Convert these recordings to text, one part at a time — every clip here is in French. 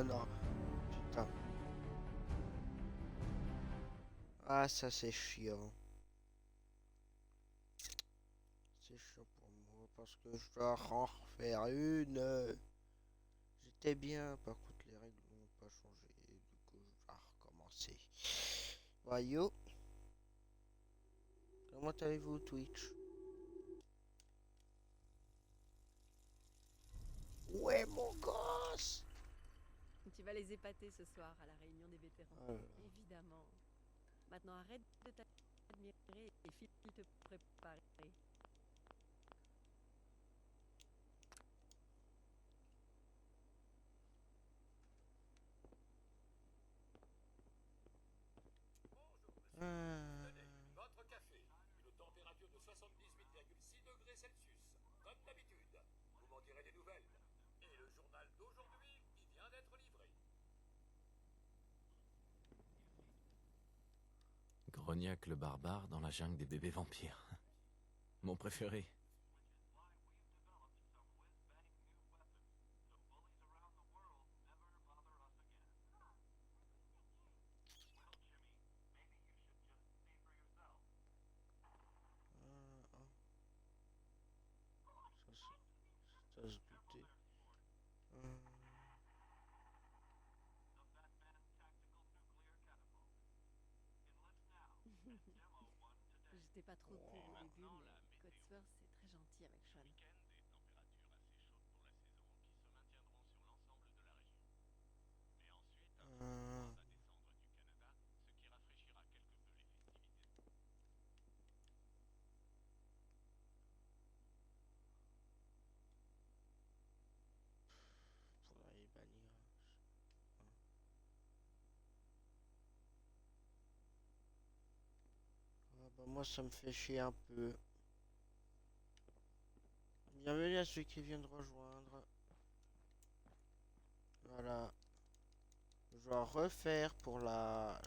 non. Putain. Ah, ça c'est chiant. C'est chiant pour moi parce que je dois en refaire une. J'étais bien, par contre les règles n'ont pas changé. Du coup, je dois recommencer. Voyons. Comment allez-vous Twitch? Ouais mon gosse. Tu vas les épater ce soir à la réunion des vétérans. Euh, Évidemment. Maintenant arrête de t'admirer et file te préparer. euh, Tenez, votre café. Une température de 78,6 degrés Celsius. Comme d'habitude. Vous m'en direz des nouvelles. Et le journal d'aujourd'hui, il vient d'être livré. Grognac le barbare dans la jungle des bébés vampires. Mon préféré. oh, ça se doutait. Euh, J'étais pas trop pour au début, mais Codsworth c'est très gentil avec Sean. euh, Faudrait les bannir. Ah, bah, moi ça me fait chier un peu. Bienvenue à ceux qui viennent de rejoindre. Voilà. Je dois refaire pour la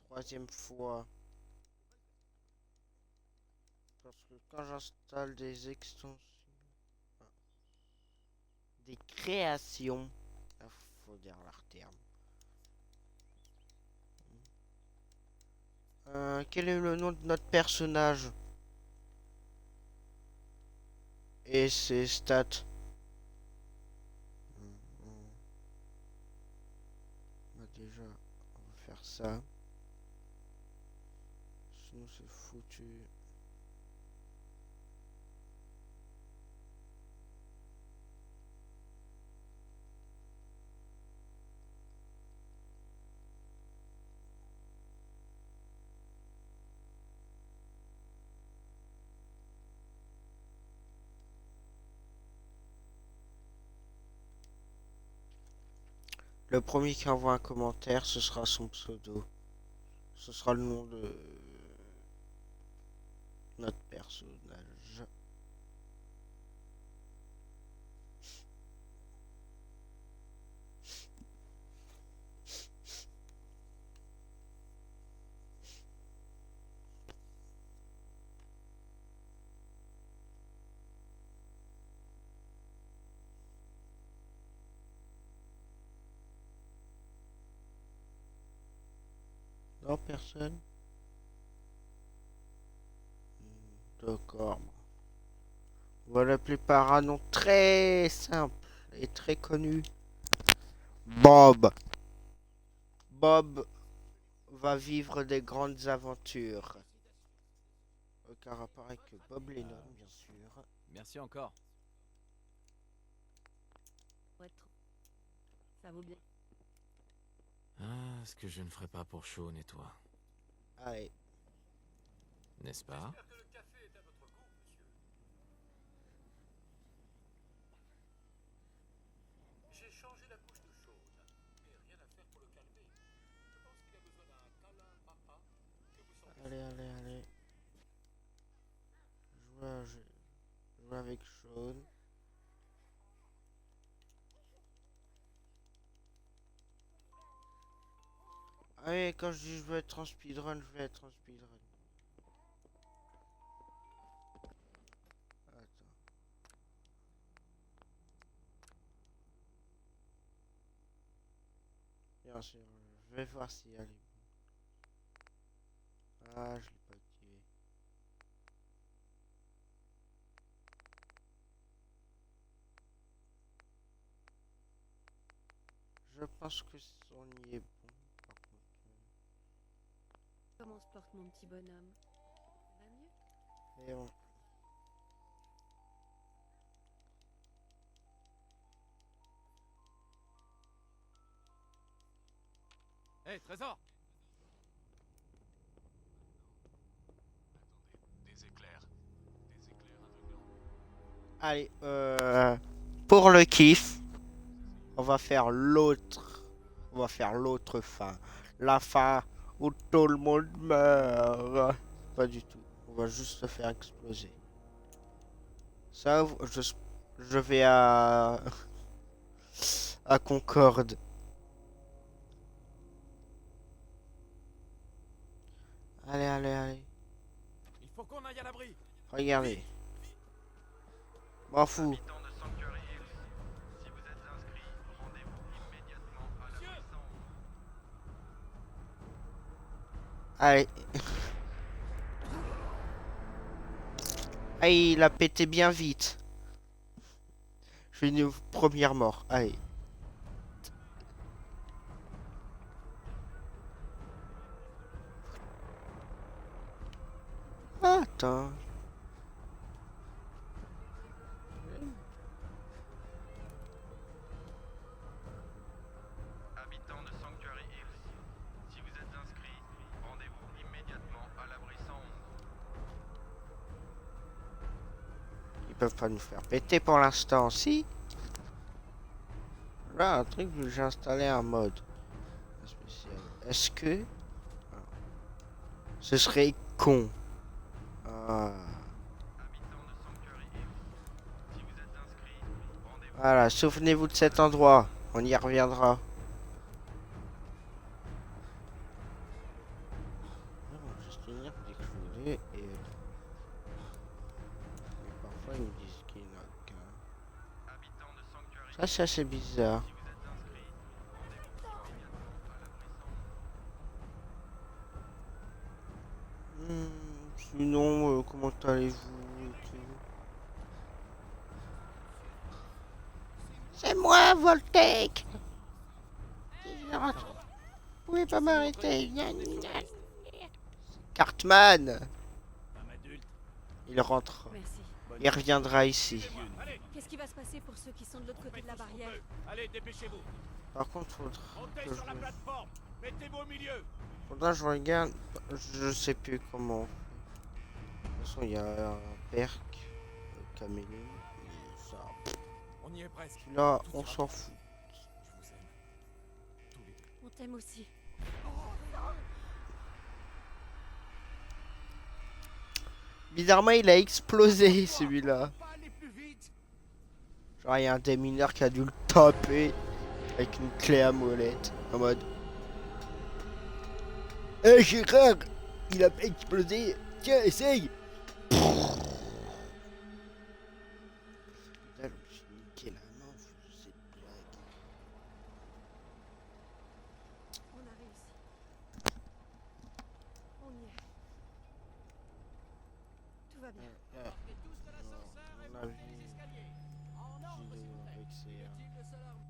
troisième fois. Parce que quand j'installe des extensions, enfin, des créations, il faut dire leur terme. Quel est le nom de notre personnage et ses stats? Bah, déjà, on va faire ça. Sinon c'est foutu. Le premier qui envoie un commentaire, ce sera son pseudo. Ce sera le nom de notre personnage. Non, personne. D'accord. On va l'appeler par un nom très simple et très connu. Bob. Bob va vivre des grandes aventures. Aucun rapport avec Bob Lennon, Ah, bien sûr. merci encore. Pour être... Ça vaut bien. Ah, ce que je ne ferais pas pour Sean et toi. Allez. N'est-ce pas? J'espère que le café est à votre goût, monsieur. J'ai changé la couche de Sean, mais rien à faire pour le calmer. Je pense qu'il a besoin d'un câlin papa que vous sentez Allez, si allez, fort. allez. Jouer avec Sean. Allez, quand je dis je veux être en speedrun, je vais être en speedrun. Attends. Bien sûr, je vais voir si elle est bonne. Ah, je l'ai pas activé. Je pense que on y est bon. Par contre, Comment se porte mon petit bonhomme? Ça va mieux? et on... Hé, Trésor! Des éclairs. Des éclairs aveuglants. Allez, pour le kiff, on va faire l'autre. On va faire l'autre fin. La fin où tout le monde meurt. Pas du tout. On va juste se faire exploser. Ça, je vais à Concorde. Allez, allez, allez. Il faut qu'on aille à l'abri! Regardez. M'en fous. Habitants de Sanctuary Hills, si vous êtes inscrits, rendez-vous immédiatement à la Monsieur puissance. Allez. Ah, il a pété bien vite. Je vais une première mort. Allez. Attends. Habitants de Sanctuary Hills, si vous êtes inscrits, rendez-vous immédiatement à l'abri 111. Ils peuvent pas nous faire péter pour l'instant, si. Là, un truc que j'ai installé un mode spécial. Est-ce que ce serait con? Ah. Habitants de Sanctuary Hills, si vous êtes inscrits, rendez-vous Voilà, souvenez-vous de cet endroit. On y reviendra. Non, juste venir d'exploser et... Mais parfois ils me disent qu'il n'y en a qu'un. habitants de Sanctuary Ça, c'est assez bizarre. si vous êtes inscrits, rendez-vous immédiatement à l'abri 111. Sinon, comment allez-vous et tout? C'est moi, Voltec! Vous pouvez pas m'arrêter. Gna, gna, gna. Cartman! Femme adulte. Il rentre. Merci. Il reviendra ici. Allez, Qu'est-ce qui va se passer pour ceux qui sont de l'autre côté faites de la tout ce qu'on barrière? peut. Allez, dépêchez-vous. Par contre, faudra Montez que sur la plateforme. Mettez-vous au milieu. faudra que je regarde. Je sais plus comment. De toute façon, il y a un perk, caméléon. et Ça. On y est presque. Là, on s'en fout. Je vous aime. Tous les deux. On t'aime aussi. Bizarrement, il a explosé celui-là. Pas aller plus vite. Genre, il y a un démineur qui a dû le taper avec une clé à molette. En mode. Eh Gérard, il a pas explosé. Tiens, essaye. Putain, je me suis niqué la main sur cette blague. On a réussi. On y est. Tout va bien. Partez tous de l'ascenseur et on a montez vu les escaliers. En ordre, s'il vous plaît. avec ses, Inutile de s'alarmer.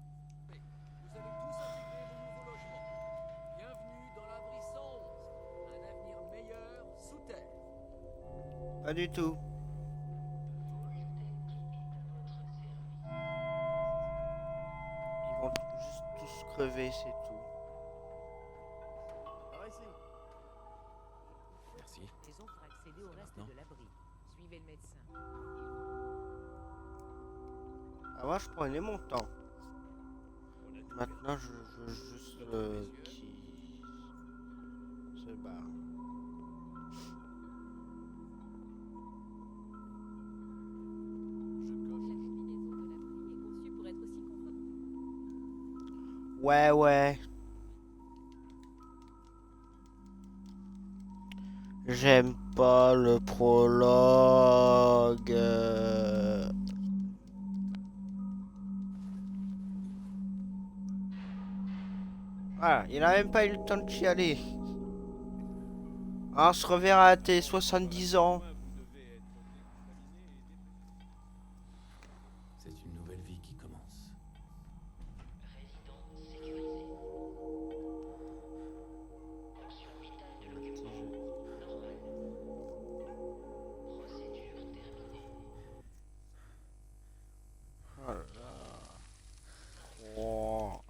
Vous allez tous intégrer vos nouveaux logements. Bienvenue dans l'abri 111. Un avenir meilleur sous terre. Pas du tout. Ils vont juste tous crever, c'est tout. Par ici. Merci. Maison pour accéder au reste Maintenant. de l'abri. Suivez le médecin. Ah, moi, je prenais mon temps. On a tout Maintenant, je veux juste qui se barre. Je coche. La combinaison de l'abri est conçue pour être aussi confortable. Ouais, ouais. J'aime pas le prologue. Voilà, il a même pas eu le temps de chialer. On se reverra à tes 70 ans. C'est une nouvelle vie qui commence. Oh là là. 3,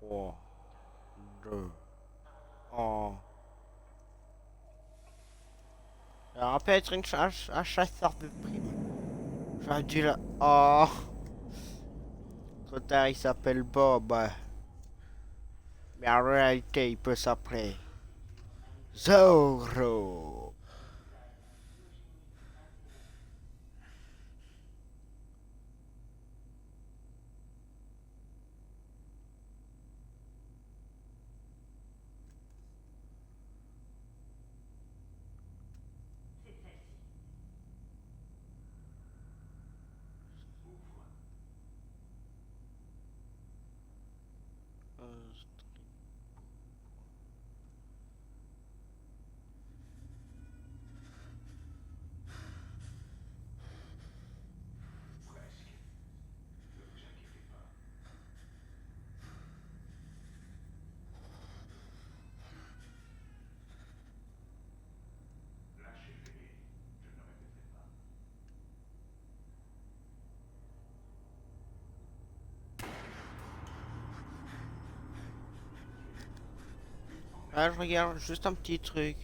3, 2, 1. Ça rappelle être un chasseur de primes. J'aurais dû la... Oh. Trop tard, il s'appelle Bob. Mais en réalité, il peut s'appeler Zorro. Ah, je regarde juste un petit truc.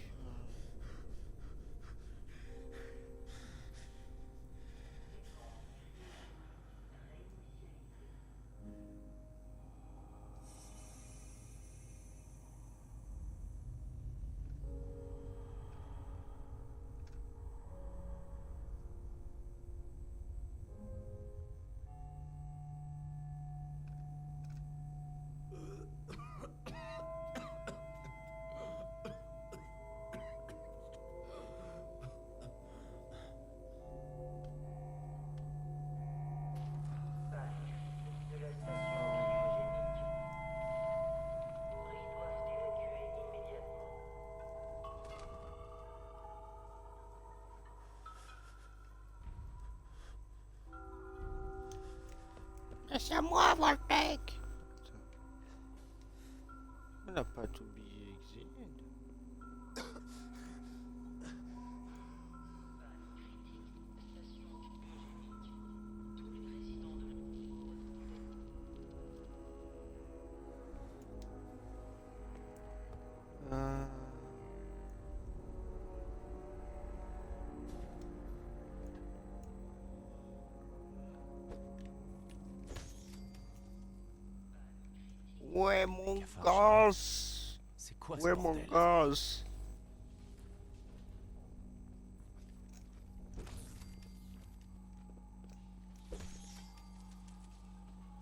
C'est à moi, Volpec. On n'a pas tout oublié, Xenid. Ouais, mon gosse. C'est quoi ce Ouais, mon bordel? gosse.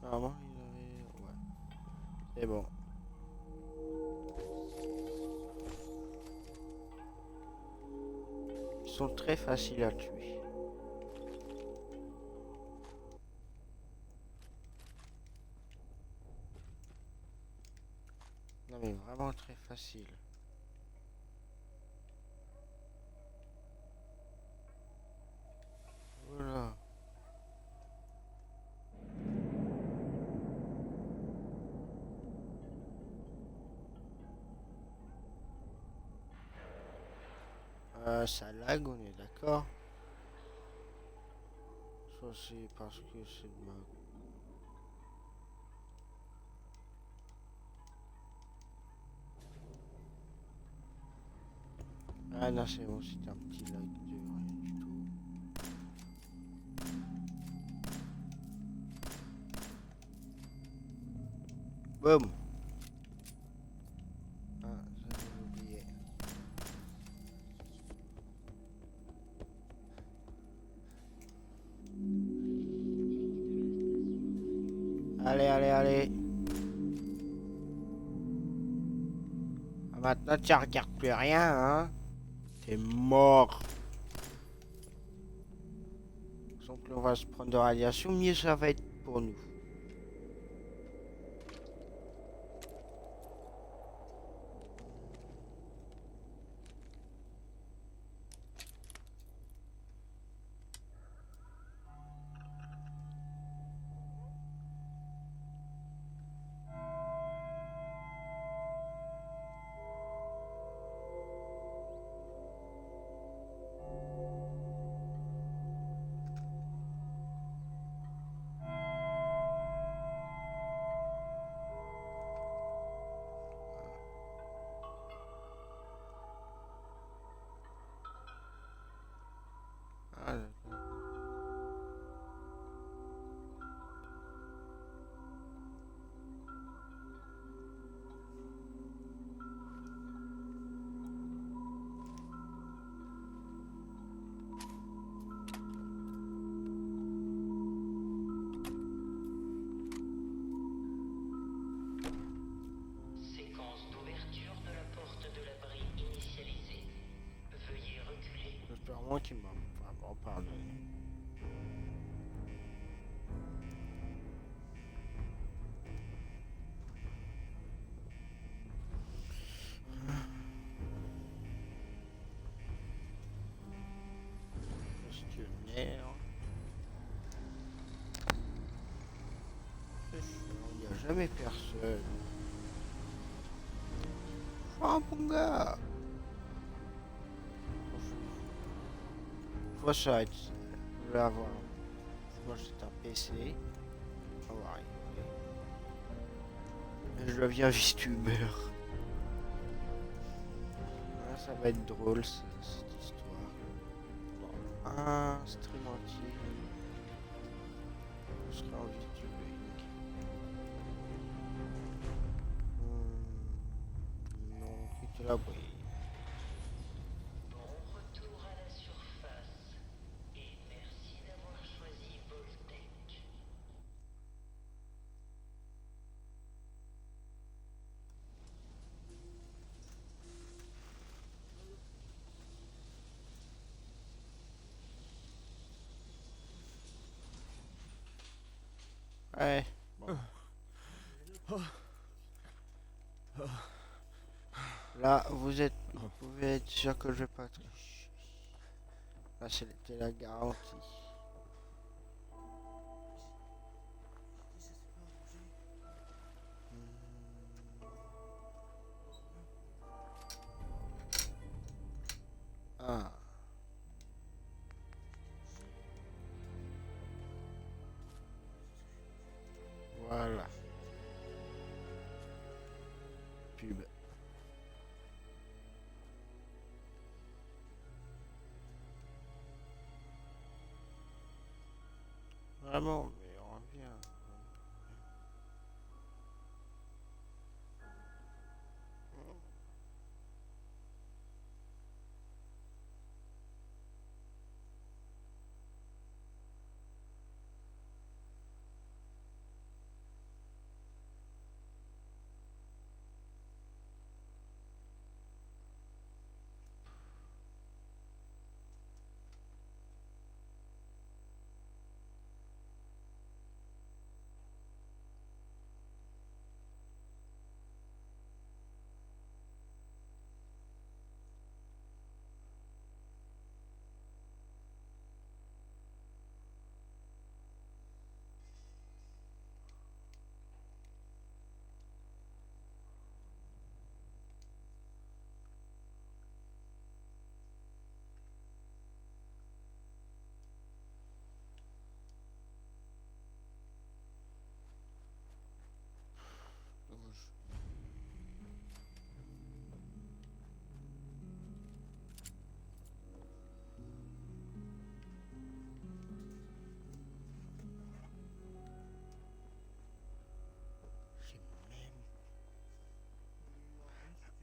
Normalement, il avait... Ouais. C'est bon. Ils sont très faciles à tuer. Non mais vraiment très facile. Voilà. Ça lag, on est d'accord. Soit c'est parce que c'est de ma... Ah non, c'est bon, c'était un petit lag de rien du tout. Boum. Ah, j'avais oublié. Allez, allez, allez. Ah, maintenant, tu regardes plus rien, hein. T'es mort. Donc, on va se prendre de radiation, mieux ça va être pour nous. merde. C'est chiant, il n'y a jamais personne. Oh mon gars. Faut ça être. Je vais avoir. Moi c'est un PC. On va rigoler. Et je deviens VTuber. Ah, ça va être drôle cette histoire. Bon, un stream entier. Je serai en VTubing. Non, quitte la bruit. Ouais. Bon. Là, vous pouvez être sûr que je vais pas tricher. Là, c'était la garantie. Ah. Voilà. Pub. Vraiment, mais on revient.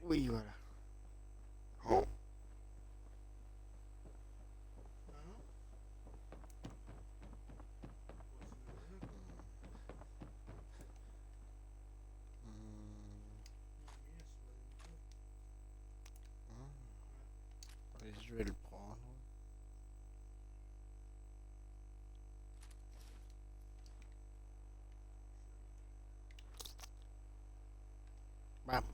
Oui, voilà. Oh. Allez, je vais le prendre. Bam.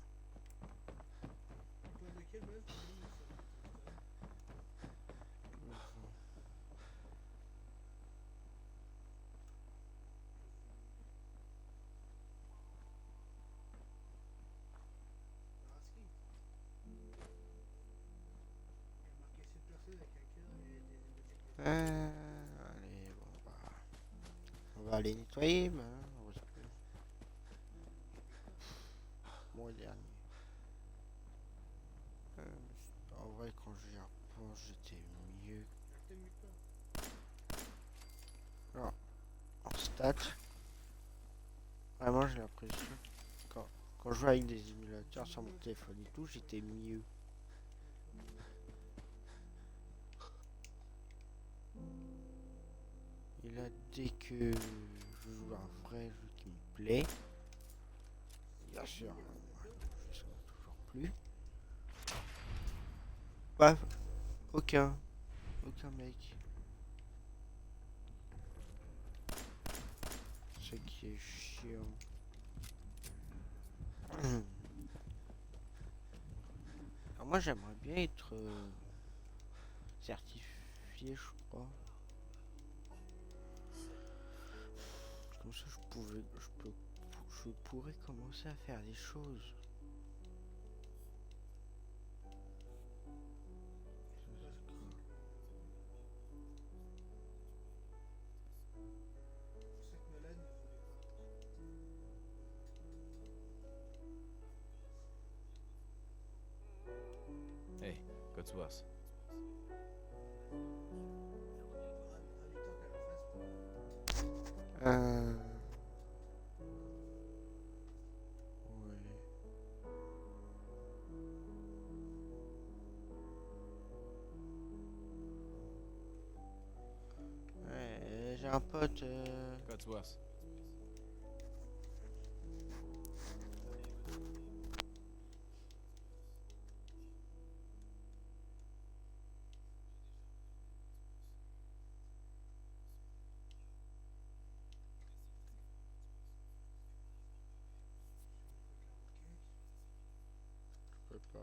Allez, bon, bah, on va aller nettoyer, mais hein, parce que bon, le dernier. En vrai, quand j'y repense, j'étais mieux. Alors, en stats, vraiment, j'ai l'impression que quand je jouais avec des émulateurs sur mon téléphone et tout, j'étais mieux. Et là, dès que je joue à un vrai jeu qui me plaît, bien sûr, je sais toujours plus. Bah, aucun mec. Ce qui est chiant. Alors moi, j'aimerais bien être certifié, je crois. Comme ça, je pourrais commencer à faire des choses. Hey, Codsworth. Ouais. Ouais, j'ai un pote. Codsworth. Je peux pas.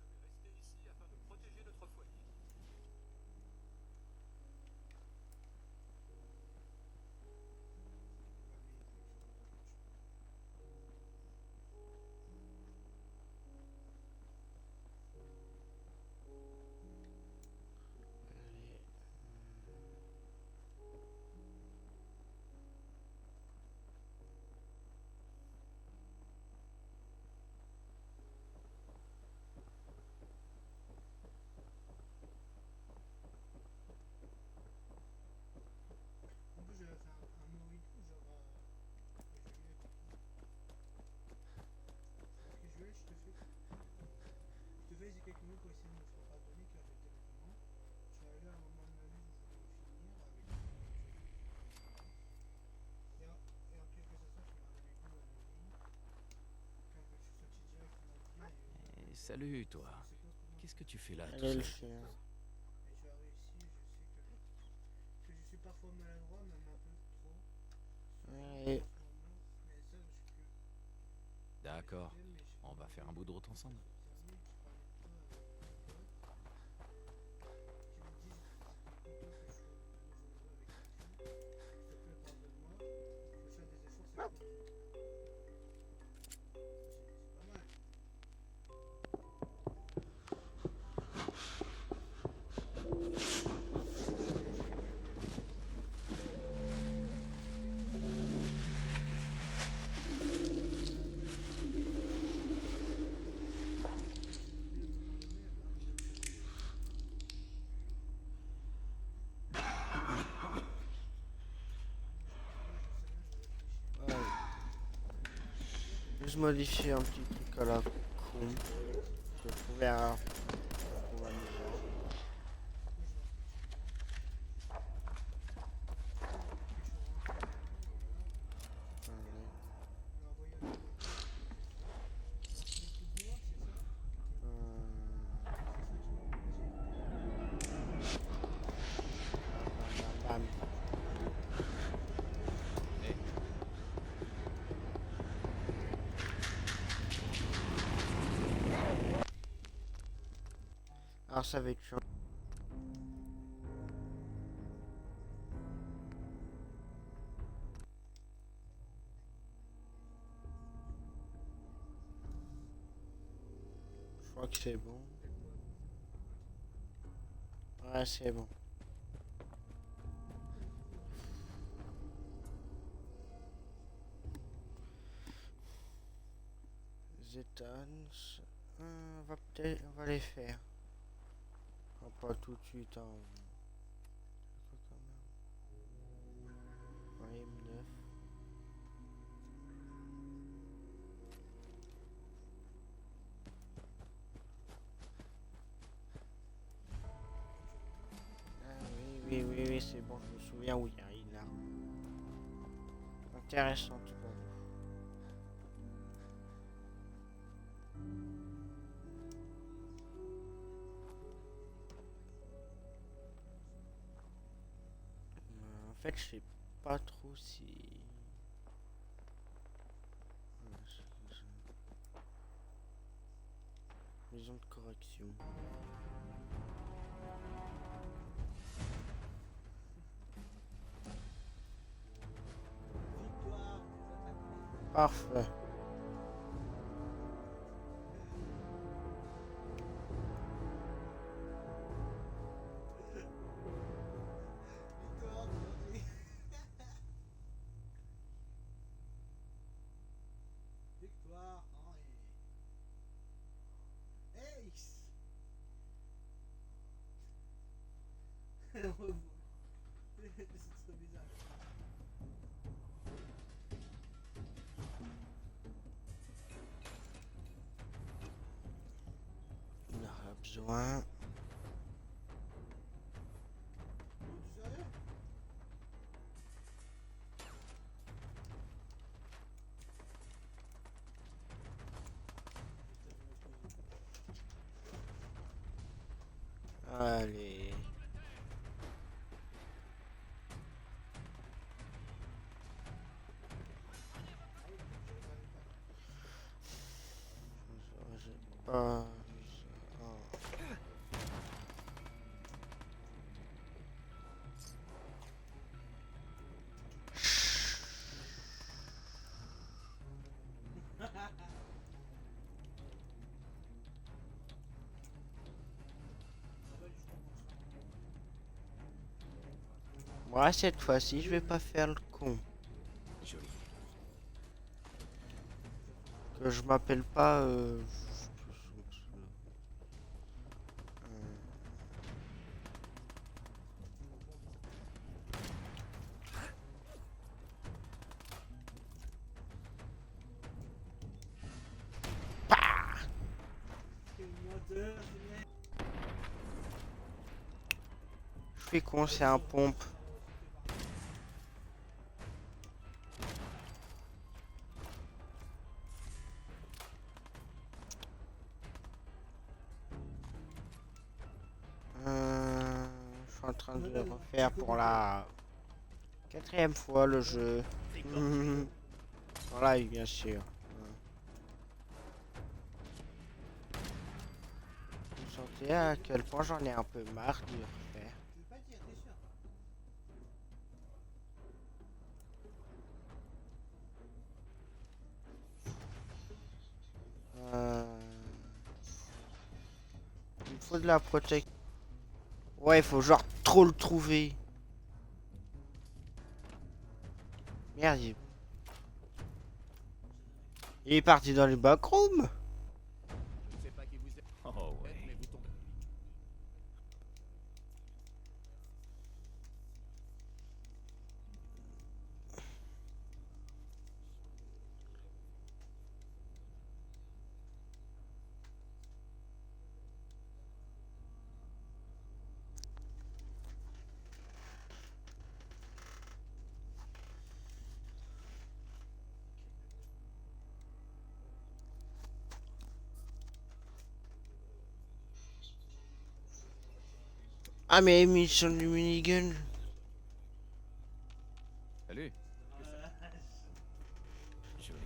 Je vais rester ici afin de protéger notre foyer. En plus, j'avais fait un mot et tout, genre. Ok, Joël, je te fais. Je te fais ces quelques mots pour essayer de me faire pardonner car j'étais notamment. Je suis arrivé à un moment de ma vie où je voulais en finir avec. Et en quelque sorte, ça m'a donné goût à la vie. Car je suis sorti directement bien et Eh, salut, toi. c'est quoi comment Qu'est-ce que tu fais là, tout Allez, le seul? chien. et tu as réussi, que je suis parfois maladroit, même un peu trop. Ouais. En ce moment, mais ça, je suis que. D'accord. Mais j'ai On va faire un bout de route ensemble. observé, tu parlais de toi avec tes potes. Qui me disent qu'ils étaient contents que je sois de nouveau heureux avec ma fille. S'il te plaît, pardonne-moi. Je vais faire des efforts cette fois. C'est pas mal. Ouais. Juste modifier un petit truc à la con. Je trouvais un. Hey, Alors ça va être chiant. Je crois que c'est bon. Ouais, c'est bon. Zetans, on va les faire. Pas tout de suite. Hein. Quoi quand même. Ouais, M9. Ah oui, c'est bon, je me souviens où il y a une arme. Intéressante pour nous. En fait, je sais pas trop si. Ouais, c'est ça. Maison de correction. Victoire. Parfait. Victoire, Henri. Victoire, Henri. Ace. C'est trop bizarre. On aura besoin. Oh, tu sérieux? Allez. J'ai pas vu ça. Oh. Ouais, cette fois-ci, je vais pas faire le con. Joli. Que je m'appelle pas. Quel menteur, ce mec. Je suis con, c'est un pompe. Je suis en train de le refaire pour la 4e fois le jeu. En live, bien sûr. Vous sentez à quel point j'en ai un peu marre de le refaire. Tu veux pas dire, t'es sûr? Il me faut de la protection. Ouais, il faut genre trop le trouver. Merde, il est parti dans les backrooms. Oh ouais. Ah, mais émission du minigun. Salut. Joli.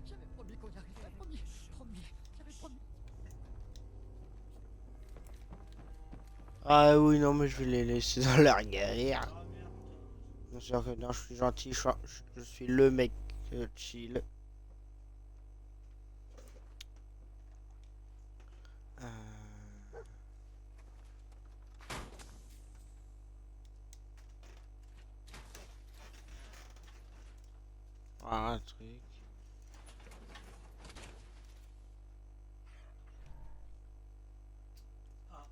J'avais promis qu'on y arriverait, promis, promis, j'avais promis. Ah oui, non, mais je vais les laisser dans leur galère. Ah merde. Bien sûr que non, je suis gentil, je suis le mec chill. Euh, Voilà un truc. Ah.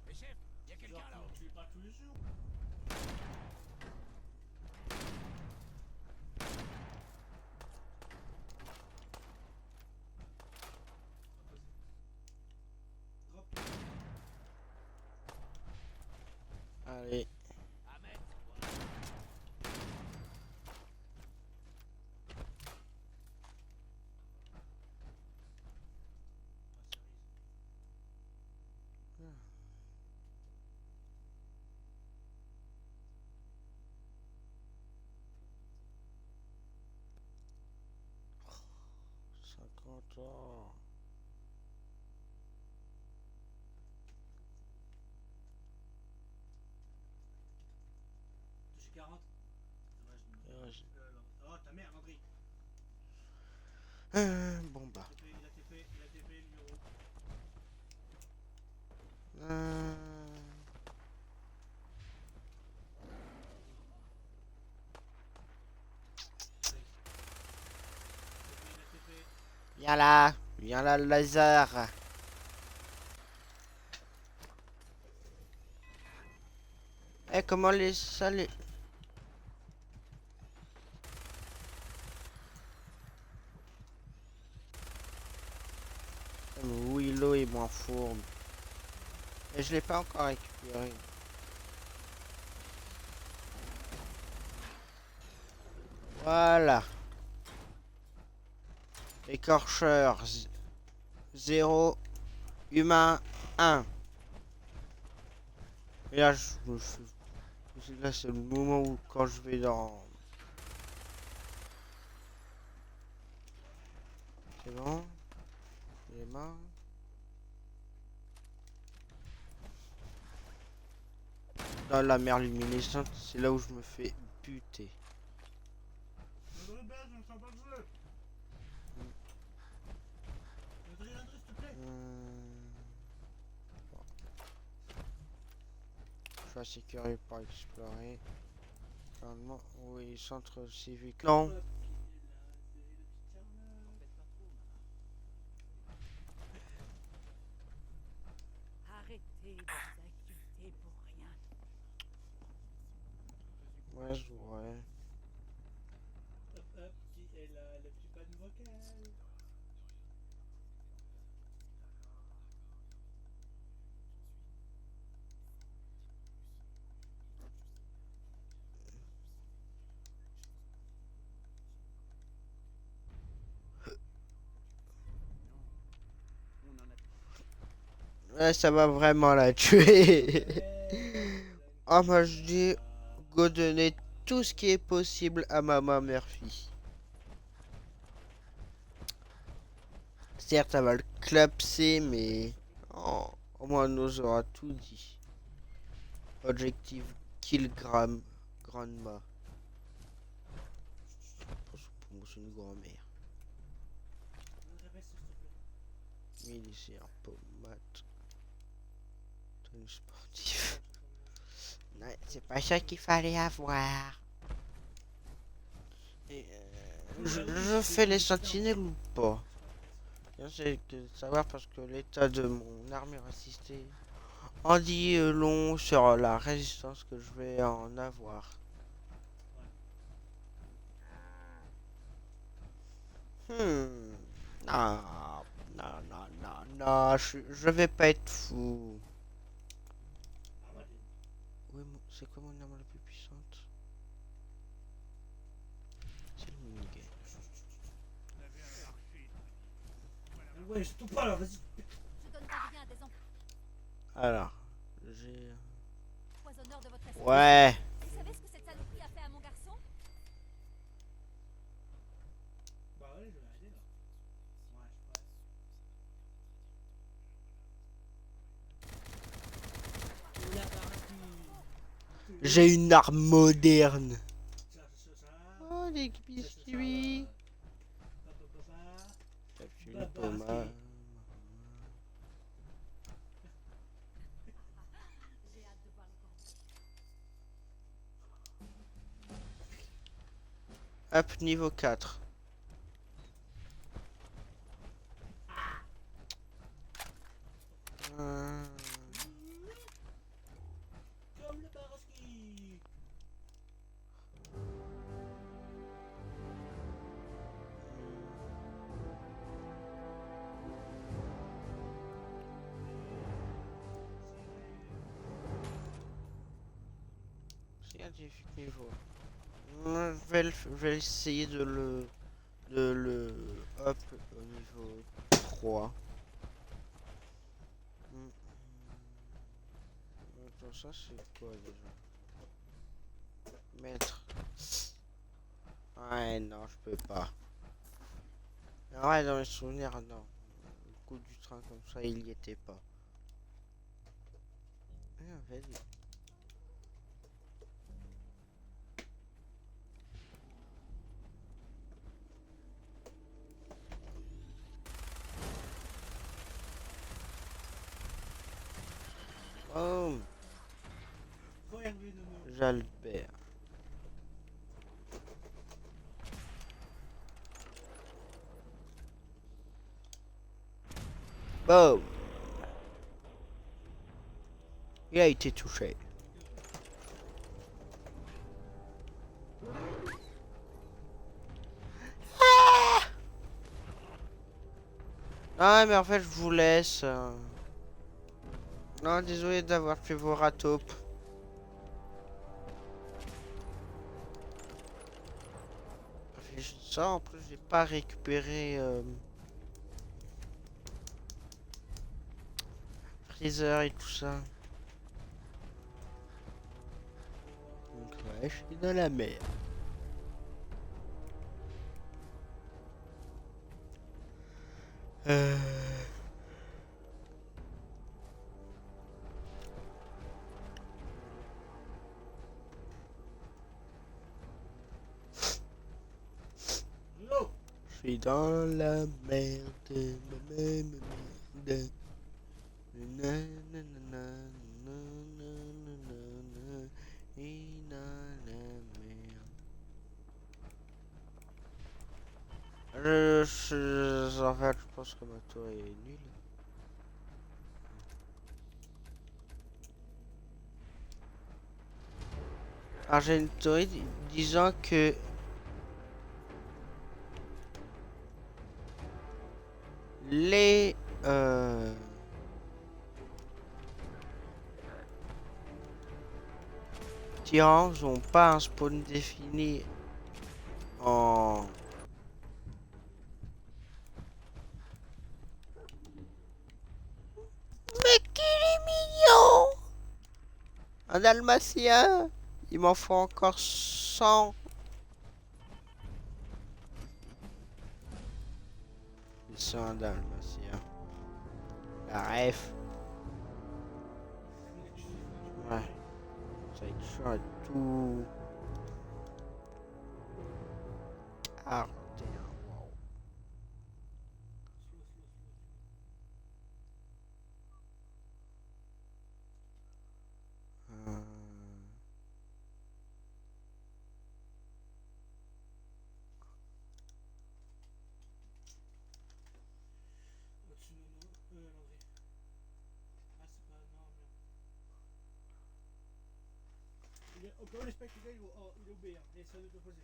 Mais chef, y a quelqu'un Genre, là-haut. tu es pas tous les jours. Drop. Attends. Touché 40. Dommage. Oh ta mère, Landry. Bon bah. Il a TP, le bureau. Euh, Il a TP. Viens là le laser. Eh, comment les salés? Willow est moins fourbe. Et je l'ai pas encore récupéré. Voilà. Écorcheur 0. Humain 1. Et là, je me fais... Là, c'est le moment où quand je vais dans... C'est bon. Les mains. Dans la mer luminescente, c'est là où je me fais buter. Landry, baisse, on sent pas le jeu. Landry, s'il te plaît. Bon. Je vais sécuriser pour explorer. Normalement, oui, centre civique. Non. Arrêtez de vous inquiéter pour rien. Ouais, je ouais. Hop, hop, qui est là, le petit panne vocal. Ouais, ça va vraiment la tuer. Oh, moi je dis, go donner tout ce qui est possible à Maman Murphy. Certes, ça va le clapser, mais oh, au moins on nous aura tout dit. Objectif kill grandma. Pour c'est une grand-mère. Répète, s'il te plaît. Militaire, pommade. Tenue sportive. Non, c'est pas ça qu'il fallait avoir. Et, je fais les sentinelles ou pas? C'est de savoir parce que l'état de mon armure assistée en dit long sur la résistance que je vais en avoir. Hmm. Non, non, je vais pas être fou. Oui, c'est quoi mon arme la plus puissante? C'est le minigun. Ouais, je tombe pas là, vas-y. Je donnerai rien à des Alors, j'ai... empoisonneurs de votre espèce. Ouais. Vous savez ce que cette saloperie a fait à mon garçon? Bah ouais, je vais aller là. Ouais, je pourrais. Oula, parti. J'ai une arme moderne. Ça. Oh, les biscuits. Une pommade. J'ai hâte de voir le camp. Hop, niveau 4. Comme le Baroski. Scientifique niveau. Je vais essayer de le up au niveau 3. Attends, ça c'est quoi déjà? Mettre. Ouais, non, je peux pas. Ouais, dans mes souvenirs, non. Le coup du train comme ça, il y était pas. Ah, vas-y. Boum, Re-Hervé Nono. Jalbert. Boum. Il a été touché. Ah, mais en fait, je vous laisse. Non, désolé d'avoir fait vos ratopes. Ça, en plus, j'ai pas récupéré Freezer et tout ça. Donc, ouais, je suis dans la mer. Euh... L'eau. Je suis dans la merde. Merde. Nanana, nanana, et dans la merde. En fait, je pense que ma tour est nulle. Alors j'ai une théorie disant que les tyrans n'ont pas un spawn défini en... Mais qu'il est mignon! Un dalmatien! Il m'en faut encore 100. C'est un dalmatien. La ref. Ouais. Ça va être chaud et tout. Ah, wow. Euh, Au-dessus Nono. Landry. Ah, c'est pas. Non, merde. Au cas où les specs, les gars, il est OB. Hein. Et ça doit te poser.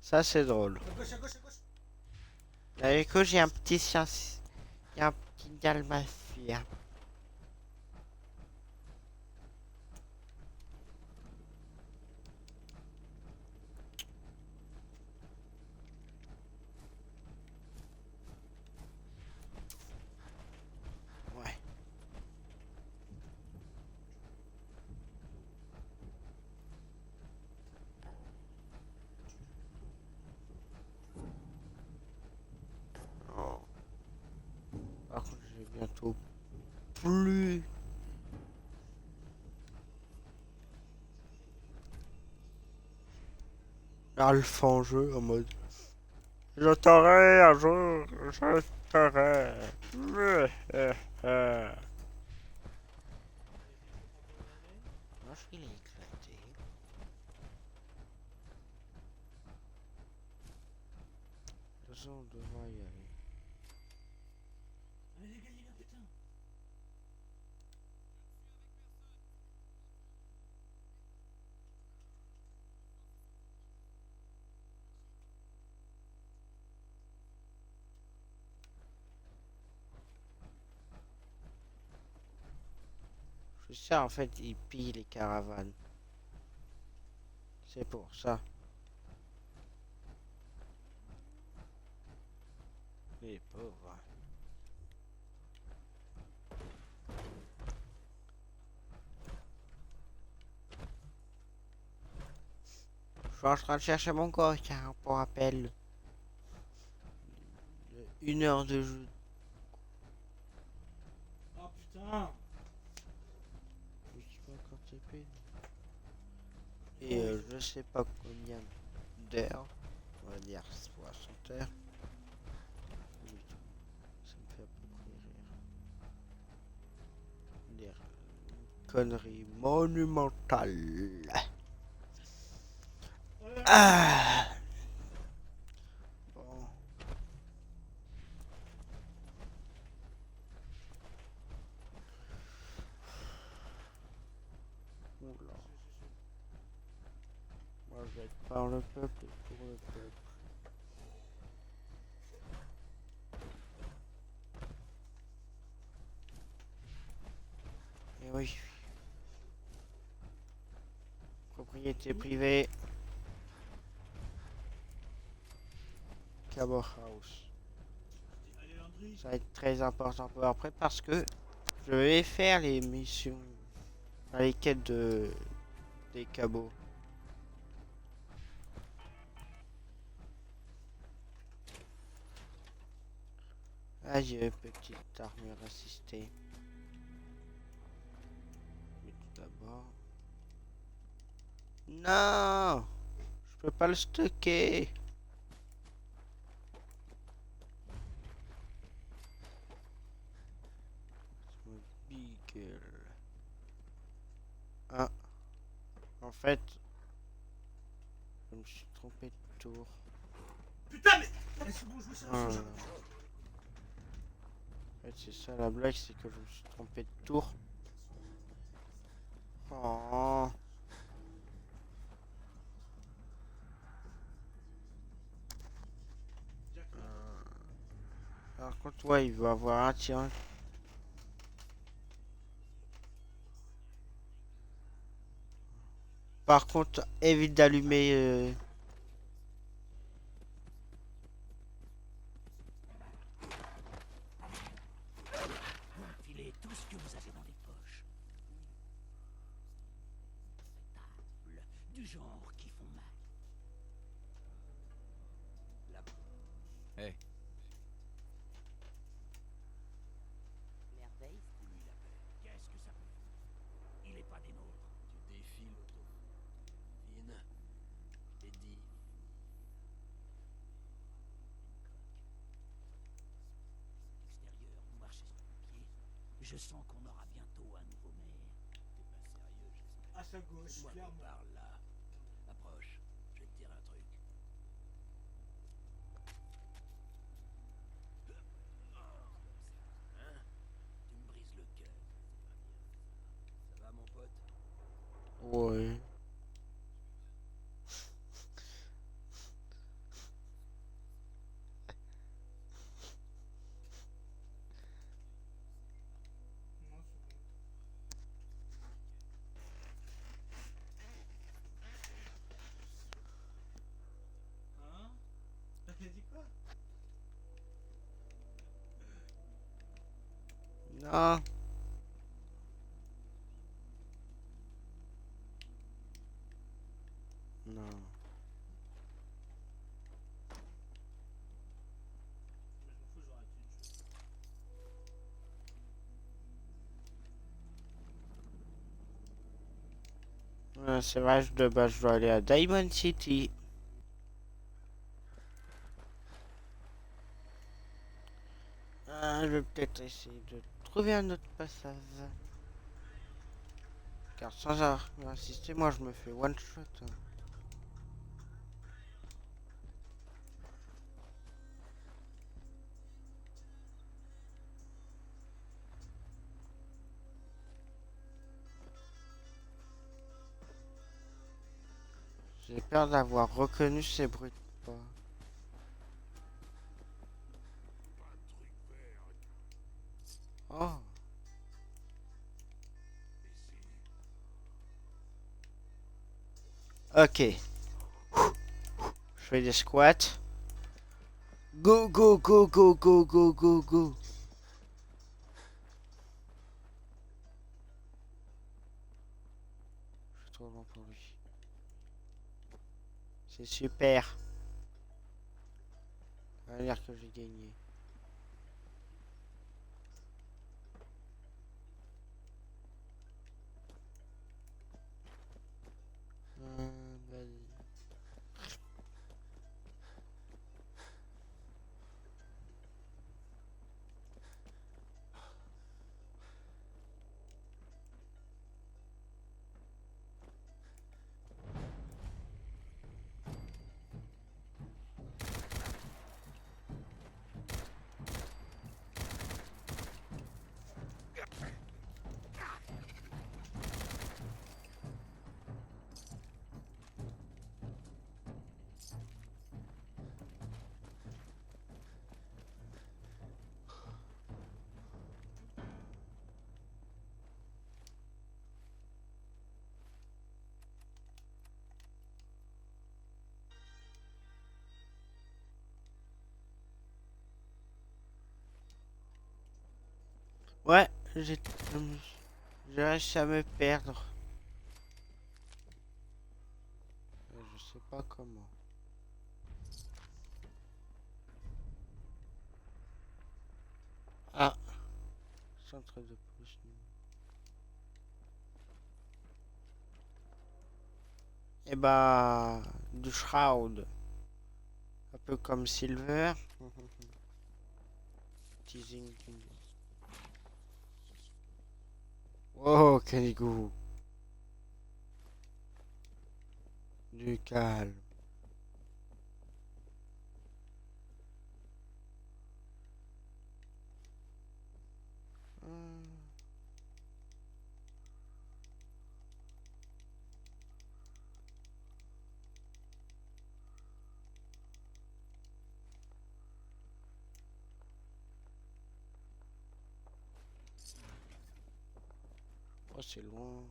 Ça c'est drôle. À gauche, à gauche, à gauche. Avec eux, j'ai un petit chien. Il y a un petit dalmatien. Ouais. Oh. Par contre, j'ai bientôt plus. Alpha en jeu en mode. Je t'aurai un jour, je t'aurai. Moi, je l'ai éclaté. De toute façon, on devrait y aller. Allez, les gars, putain. Je suis sûr, en fait, ils pillent les caravanes. C'est pour ça. Les pauvres. Je suis en train de chercher mon coq, hein, pour rappel. 1 heure de jeu. Oh putain. Je sais pas quand c'est fait. Et je sais pas combien d'heures. On va dire 60 heures. Oui, ça me fait à peu près rire. Des conneries monumentales. Ah. Bon. Oula. Moi je vais être par le peuple et pour le peuple. Et oui. Propriété privée. Cabo House. Allez, Landry. Ça va être très important pour après parce que je vais faire les missions. Enfin, les quêtes des cabots. Ah, j'ai une petite armure assistée. Mais tout d'abord. Non! Je peux pas le stocker! Beagle. Ah. En fait. Je me suis trompé de tour. Putain, mais. Laisse-moi jouer ça. Oh là là. En fait, c'est ça la blague, c'est que je me suis trompé de tour. Oh. Par contre, ouais, il va avoir un tir. Par contre, évite d'allumer. Filez tout ce que vous avez dans les poches. Tables, du genre qui font mal. Hey, Merveille, lui l'appelle. Qu'est-ce que ça peut faire? Il est pas des nôtres. tu défiles, Otto. Fine, je t'ai dit. Extérieur, vous marchez sur le pied. Je sens qu'on aura bientôt un nouveau maire. T'es pas sérieux, j'espère. À sa gauche, Moi, clairement. par là. Approche, je vais te dire un truc. Hein? Tu me brises le cœur. Ça va, mon pote? Ouais. Non, c'est bon. Hein? T'as dit quoi? Non. Non. Mais je m'en fous, j'aurais arrêté de jouer. C'est vrai, de base, je dois aller à Diamond City. Je vais peut-être essayer de trouver un autre passage. Car sans insister, moi je me fais one shot. J'ai peur d'avoir reconnu ces bruits de pas. Oh. Ok. Je fais des squats. Go, go, go, go, go, go, go, go. Je suis trop bon pour lui. C'est super. Ça a l'air que j'ai gagné. Vas-y. Ouais, j'ai réussi à me perdre. Je sais pas comment. Ah, centre de push. Et bah, du Shroud. Un peu comme Silver. Teasing. Oh, quel goût. Du calme. Hmm. Oh, c'est loin.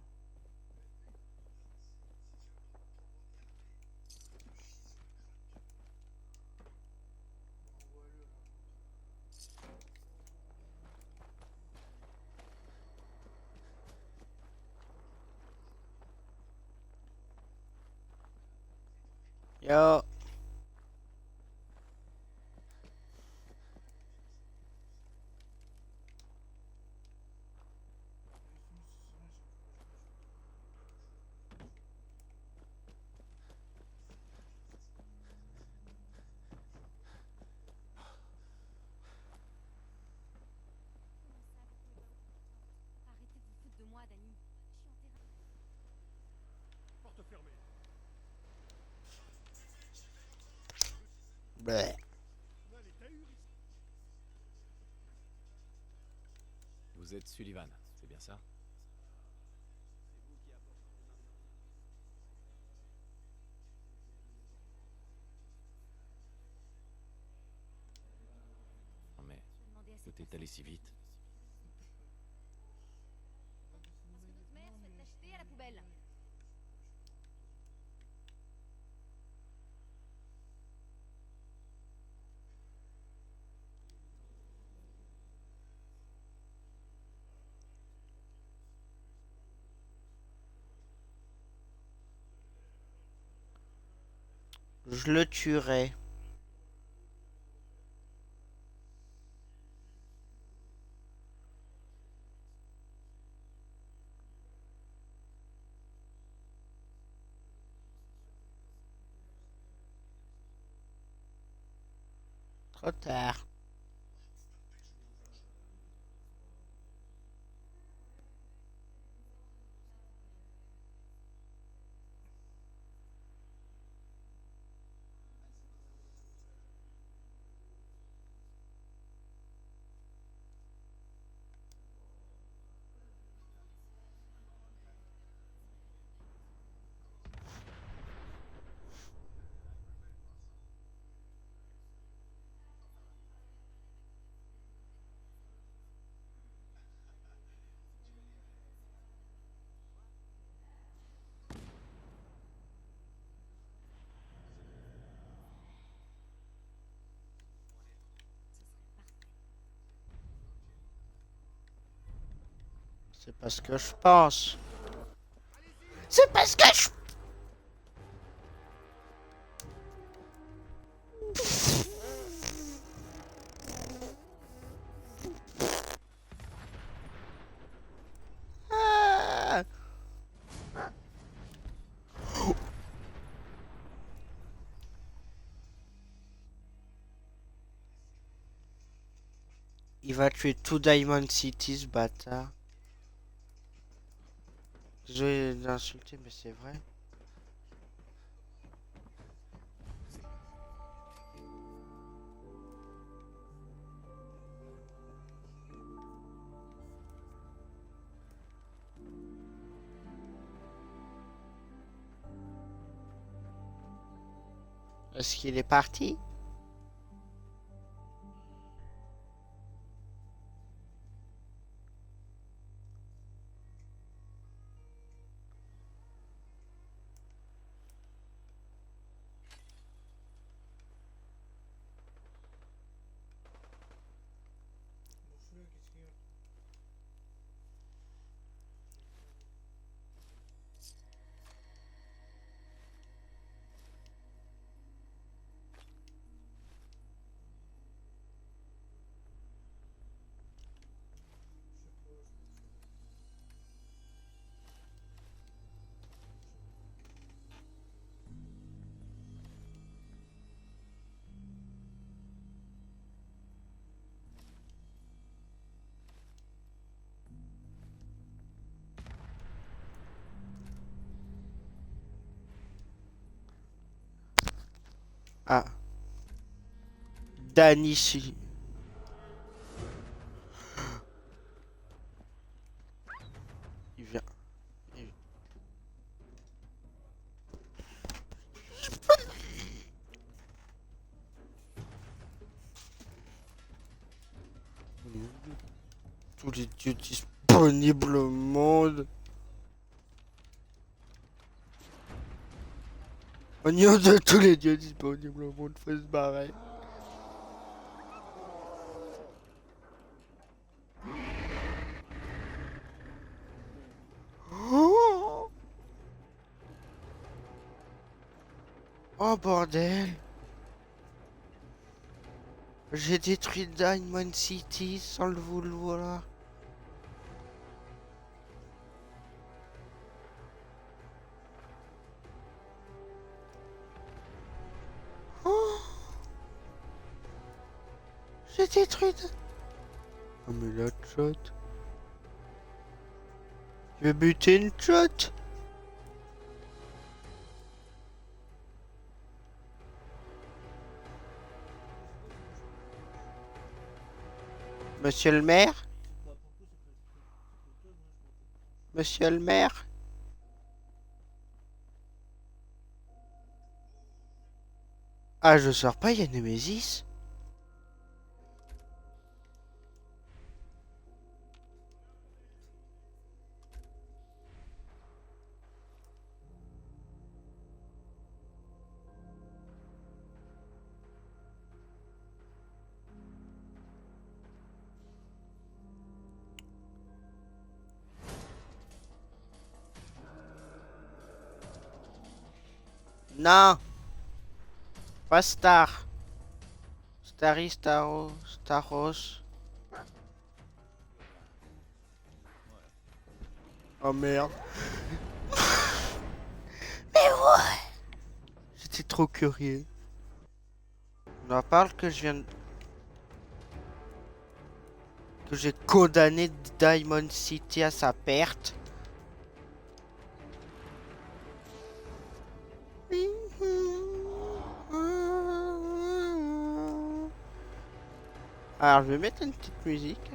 Yo. Arrêtez de vous foutre de moi, Dani. Je suis en terrain. Porte fermée. Bleh. On a les tahus ici. Vous êtes Sullivan, c'est bien ça? Non mais, Je vais demander à cette tout est allé si vite. Parce que notre mère souhaite l'acheter à la poubelle. Je le tuerai. Trop tard. C'est pas ce que je pense. C'est parce que je... Ah. Il va tuer tout Diamond City, ce bâtard. Désolé d'insulter, mais c'est vrai. Est-ce qu'il est parti? Bonjour, qu'est-ce qu'il y a? Je sais pas, je Ah. Danishi. Il vient. Il- Tous les dieux disponibles au monde. On y a de tous les dieux disponibles au monde, faut se barrer. Oh, oh bordel. J'ai détruit Diamond City sans le vouloir. Oh, j'ai détruit. Oh mais la shot. Tu veux buter une shot? Monsieur le maire? sais pas pourquoi ça peut être toi, moi je m'entends. Monsieur le maire? Ah, je sors pas, il y a Nemesis. Non, pas Star. Starry, Staro, Staros. Oh merde. Mais ouais. J'étais trop curieux. On en parle que je viens que j'ai condamné Diamond City à sa perte. Alors je vais mettre une petite musique.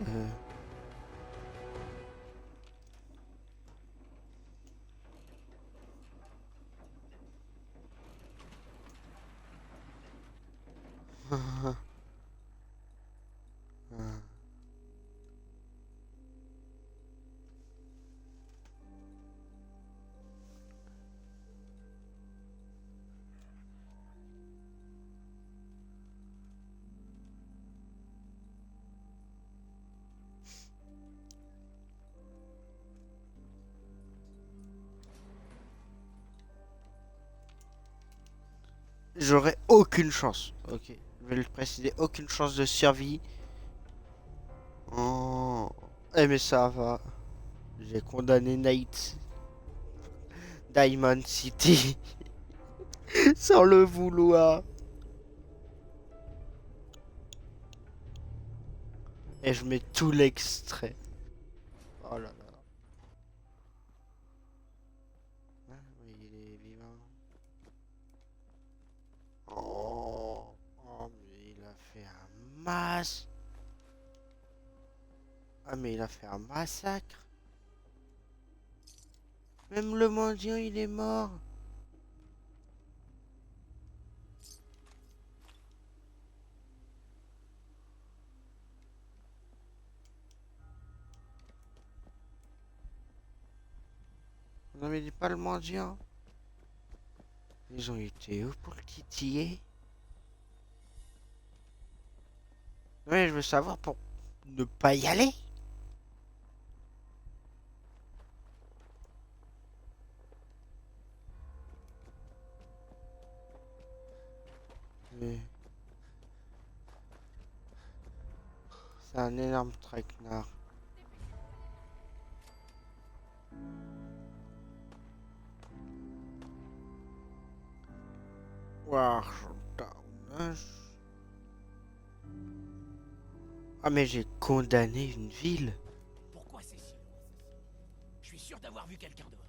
j'aurai aucune chance. Ok, je vais le préciser, aucune chance de survie. Oh. Eh mais ça va. J'ai condamné Nate Diamond City sans le vouloir. Et je mets tout l'extrait. Oh là là. Ah, mais il est vivant. Oh, oh, mais il a fait un masse. Ah, mais il a fait un massacre. Même le mendiant, il est mort. Non, mais il est pas le mendiant. Ils ont été où pour le titiller? Ouais, je veux savoir pour ne pas y aller. Mais... c'est un énorme traquenard. Ah mais j'ai condamné une ville. Pourquoi c'est si loin? Je suis sûr d'avoir vu quelqu'un dehors.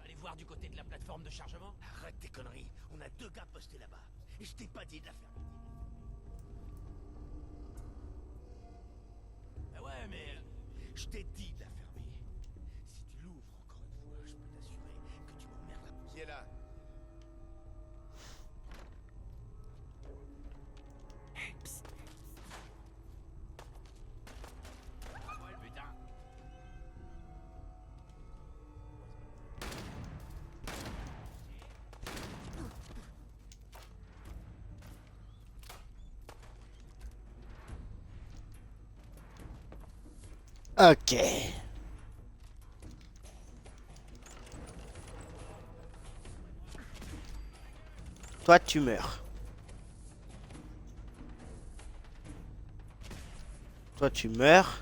Allez voir du côté de la plateforme de chargement. Arrête tes conneries. On a 2 gars postés là-bas. Et je t'ai pas dit de la fermer. Ah ouais, mais je t'ai dit de la fermer. Si tu l'ouvres encore une fois, je peux t'assurer que tu m'emmerdes là. Qui est là? Psst. Ouais, le putain. Ok. Toi tu meurs. Toi tu meurs.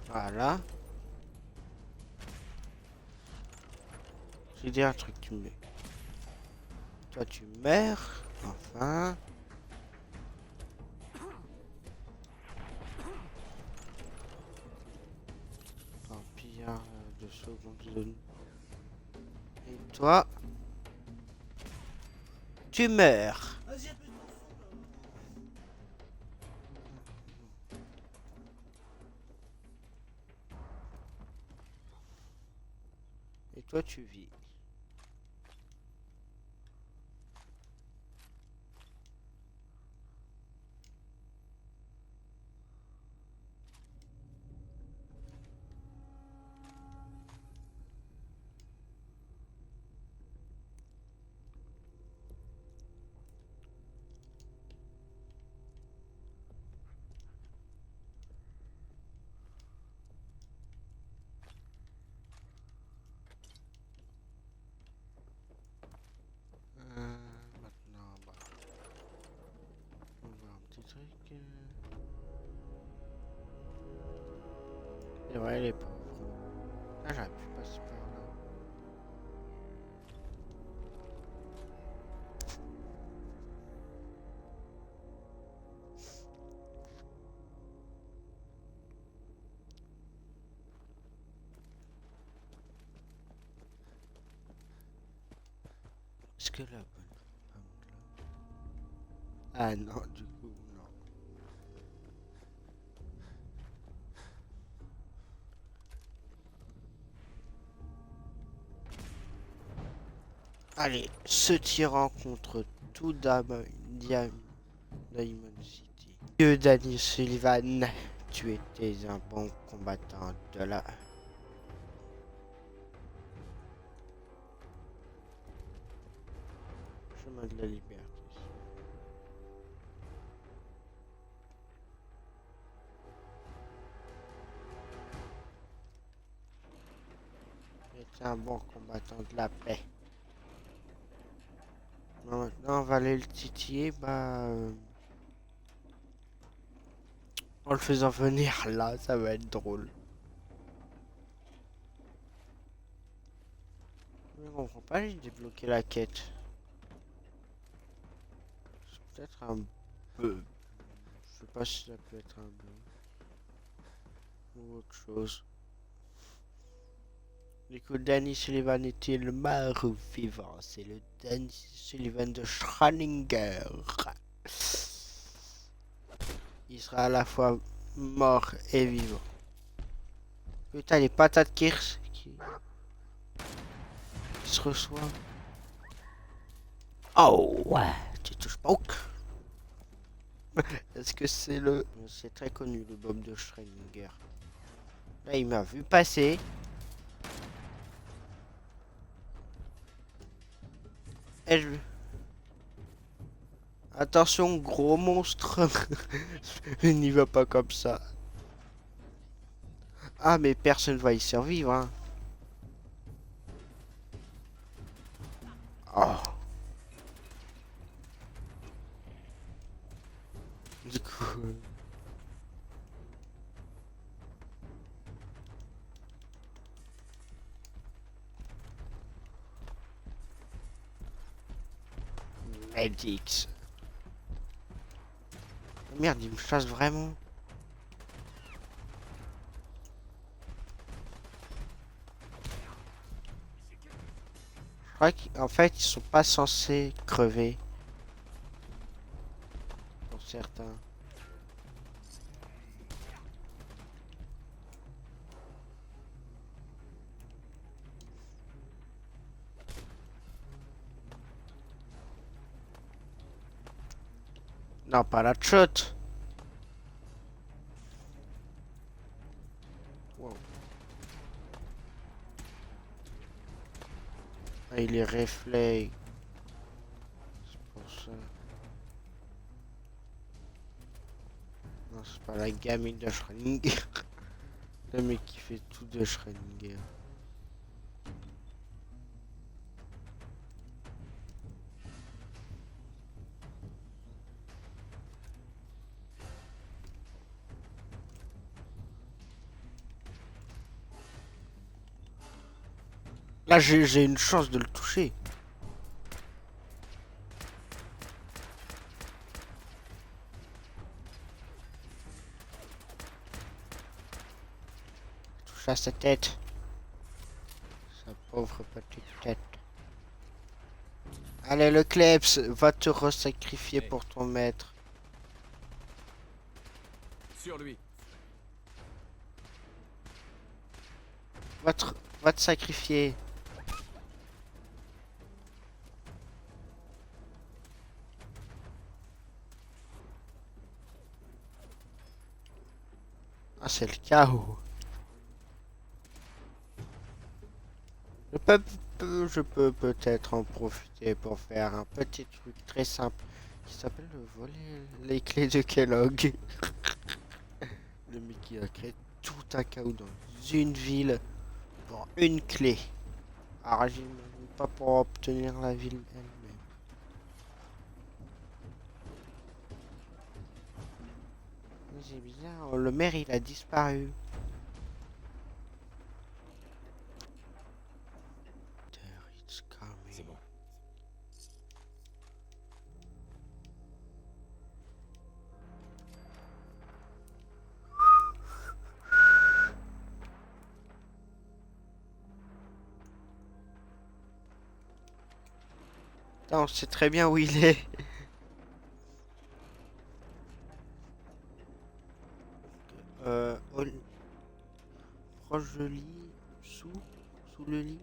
Voilà. J'ai dit un truc, tu mets. Toi tu meurs. Enfin. Tant pis, hein, 2 secondes zone. Et toi, tu meurs. Et toi tu vis. Maintenant, bah, on va voir un petit truc. Et ouais, les pauvres. Ah, j'aurais pu passer par là. Est-ce que la bonne femme là... Ah non, du coup, non. Allez, se tirant contre tout Diamond City. Que Danny Sullivan, tu étais un bon combattant de la... Chemin de la liberté. C'est un bon combattant de la paix. Bon, maintenant on va aller le titiller, en le faisant venir là, ça va être drôle. Je comprends pas, j'ai débloqué la quête. C'est peut-être un bug. Je sais pas si ça peut être un bug. Ou autre chose. Du coup, Danny Sullivan est-il mort ou vivant? C'est le Danny Sullivan de Schraninger. Il sera à la fois mort et vivant. Putain, les patates Kirsch qui se reçoivent. Oh ouais, tu touches pas. Est-ce que c'est le... C'est très connu, le Bob de Schraninger. Là, il m'a vu passer. Et je... Attention, gros monstre. Il n'y va pas comme ça. Ah, mais personne va y survivre, hein. Oh. Du coup... Medics. Merde, il me chasse vraiment. Je crois qu'en fait, ils sont pas censés crever. Pour certains. Non, pas la shot. Wow. Ah, il est réflexe. C'est pour ça. Non, c'est pas la gamine de Schrödinger. Le mec qui fait tout de Schrödinger. Là, j'ai une chance de le toucher. Touche à sa tête. Sa pauvre petite tête. Allez, le Klebs, va te resacrifier pour ton maître. Sur lui. Va te sacrifier. Ah, c'est le chaos. Je peux peut-être en profiter pour faire un petit truc très simple qui s'appelle voler les clés de Kellogg. Le mec qui a créé tout un chaos dans une ville pour une clé. Alors j'imagine pas pour obtenir la ville elle-même. Mais c'est bizarre, le maire il a disparu. C'est bon. On sait très bien où il est. Proche du lit, sous le lit.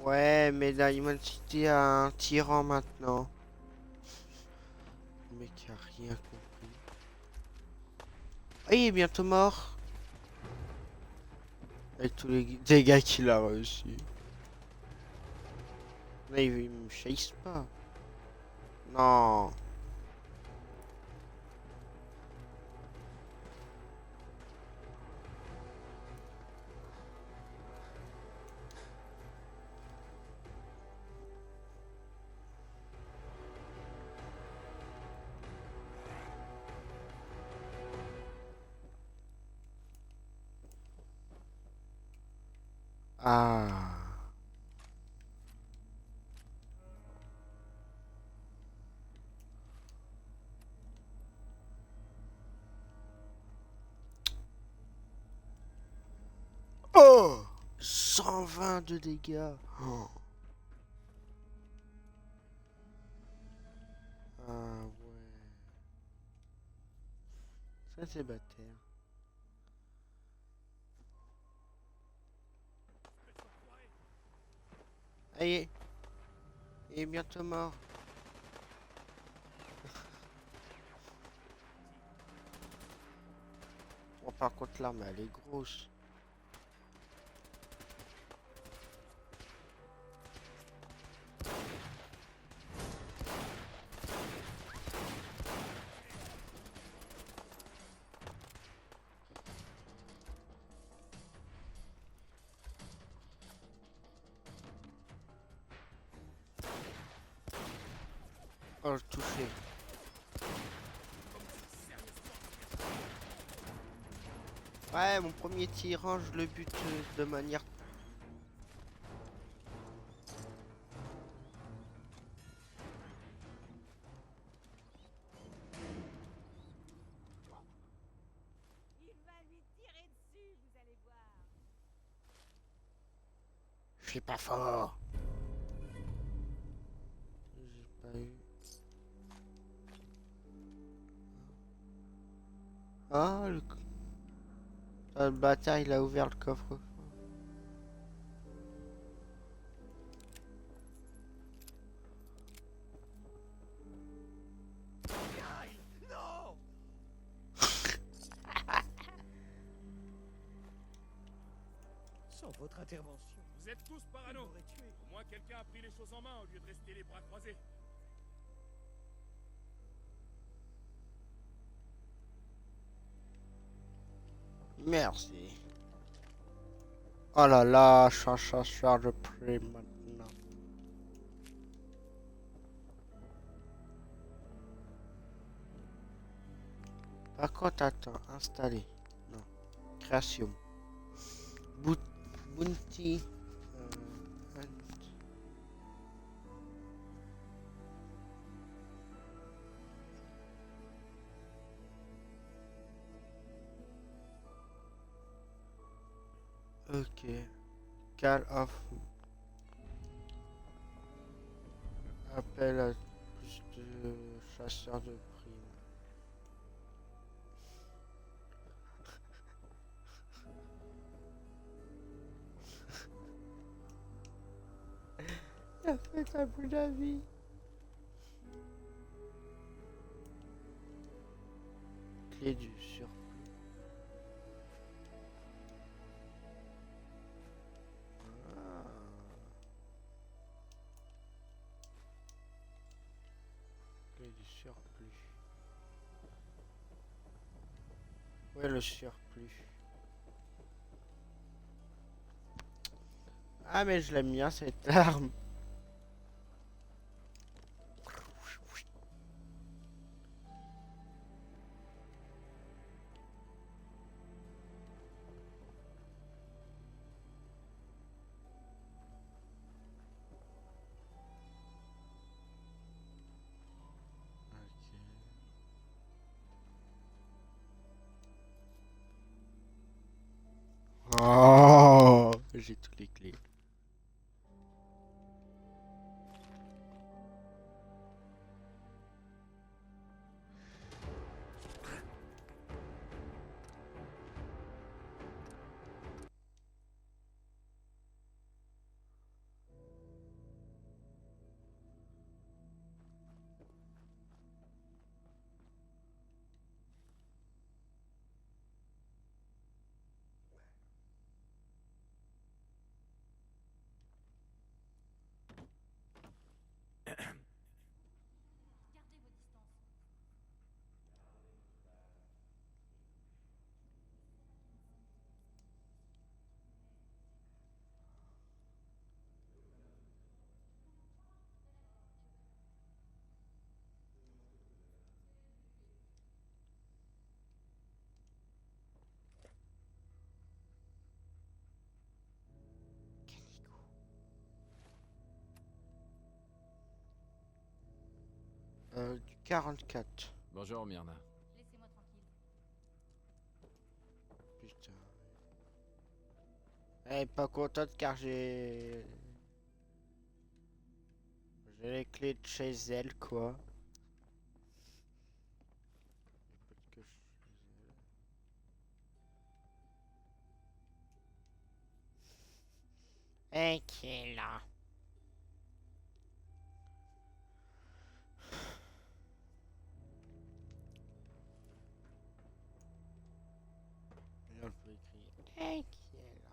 Ouais, mais la Humanity a un tyran maintenant. Le mec a rien compris. Ah, il est bientôt mort. Avec tous les dégâts qu'il a reçus. Mais il me chase pas. Non. Ah. Oh, 120 de dégâts. Oh. Ah ouais. Ça c'est bâtard. Allez, il est bientôt mort. Bon, par contre l'arme elle est grosse. Oh, le touché. Ouais, mon premier tyran, je le bute de manière... Il va lui tirer dessus, vous allez voir. Je suis pas fort. J'ai pas eu... Ah, le bâtard, il a ouvert le coffre. Non! Sans votre intervention, Vous êtes tous il parano. m'aurait tué. Au moins quelqu'un a pris les choses en main au lieu de rester les bras croisés. Merci. Oh là là, chasseur de prix maintenant. Par contre, attends, installer. Non. Création. Bounty. Ok. Call of. Appel à plus de chasseurs de primes. Il a fait un bout d'avis. Clé du surplus. Ah. Clé du surplus. Ouais, le surplus. Ah, mais je l'aime bien cette arme. Oh, j'ai toutes les clés. Du 44. Bonjour, Myrna. Laissez-moi tranquille. Putain. Elle est pas contente car j'ai les clés de chez elle, quoi. Parce que et qui est là? Et on peut écrire et qui est là?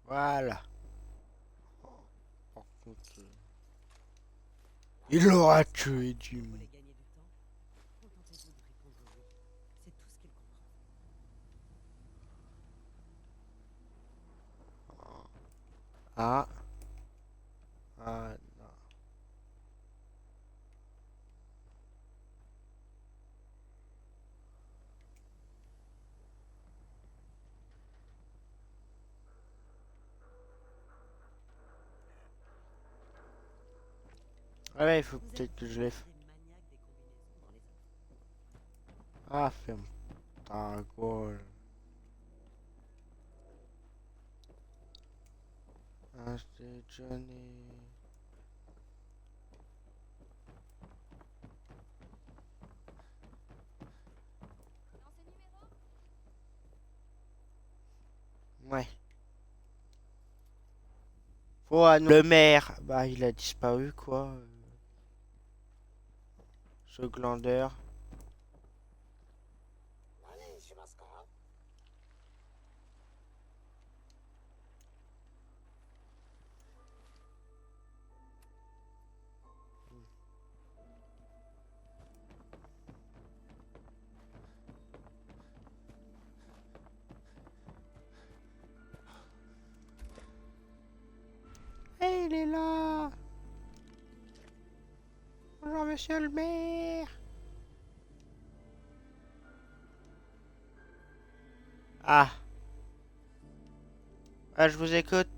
Voilà. Par contre, il aura tué du Vous voulez gagner du temps? Contentez-vous de répondre oui. C'est tout ce qu'il comprend. Ah. Ah non. Ah ouais, il faut Vous êtes peut-être que je les... des maniaques des combinaisons dans les Ah, ferme ta gueule. Ah, c'est Johnny. Dans ce numéro, Ouais. Faut le maire. Bah, il a disparu, quoi. Ce glandeur. Hey, il est là. Bonjour, monsieur le maire. Ah. Ah, je vous écoute.